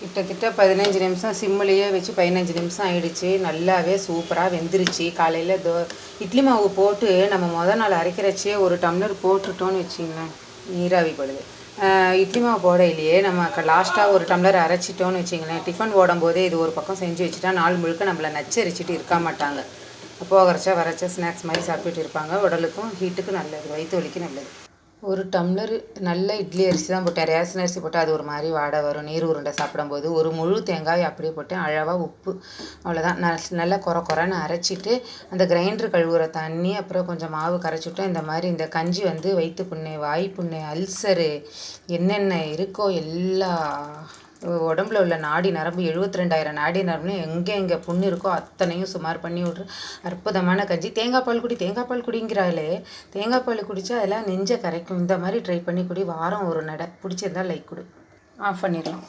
கிட்டத்தட்ட 15 நிமிஷம் சிம்மிலேயே வச்சு 15 நிமிஷம் ஆயிடுச்சு. நல்லாவே சூப்பராக வெந்துருச்சு. காலையில் இட்லி மாவு போட்டு நம்ம நாள் அரைக்கிறச்சே ஒரு டம்ளர் போட்டுட்டோன்னு வச்சிங்களேன், நீராவி படுது. இட்லி மாவு போடையிலேயே நம்ம லாஸ்ட்டாக ஒரு டம்ளர் அரைச்சிட்டோன்னு வச்சிங்களேன், டிஃபன் ஓடும்போதே இது ஒரு பக்கம் செஞ்சு வச்சுட்டா நாள் முழுக்க நம்மளை நச்சரிச்சிட்டு இருக்க மாட்டாங்க. போகிறச்சா வரச்சா ஸ்நாக்ஸ் மாதிரி சாப்பிட்டுட்டு இருப்பாங்க. உடலுக்கும் ஹீட்டுக்கும் நல்லது, வயிற்று வலிக்கு நல்லது. ஒரு டம்ளர் நல்ல இட்லி அரிசி தான் போட்டேன். ரேஷன் அரிசி போட்டால் அது ஒரு மாதிரி வாடை வரும், நீர் உருண்டை சாப்பிடும்போது. ஒரு முழு தேங்காய் அப்படியே போட்டேன், அளவாக உப்பு, அவ்வளோதான். நல்லா குறைன்னு அரைச்சிட்டு அந்த கிரைண்டர் கழுவுற தண்ணி அப்புறம் கொஞ்சம் மாவு கரைச்சிட்டோம். இந்த மாதிரி இந்த கஞ்சி வயிற்று புண்ணு, வாய் புண்ணு, அல்சரு, என்னென்ன இருக்கோ எல்லா உடம்புல உள்ள நாடி நரம்பு 72,000 நாடி நரம்புன்னு எங்கே புண்ணு இருக்கோ அத்தனையும் சுமார் பண்ணி விட்ரு. அற்புதமான கஞ்சி. தேங்காய் பால் குடிங்கிறாலே, தேங்காய் பால் குடித்தா அதெல்லாம் நெஞ்சை கரைக்கும். இந்த மாதிரி ட்ரை பண்ணி குடி. வாரம் ஒரு நடை. பிடிச்சிருந்தா லைக் கொடு. ஆஃப் பண்ணிடலாம்.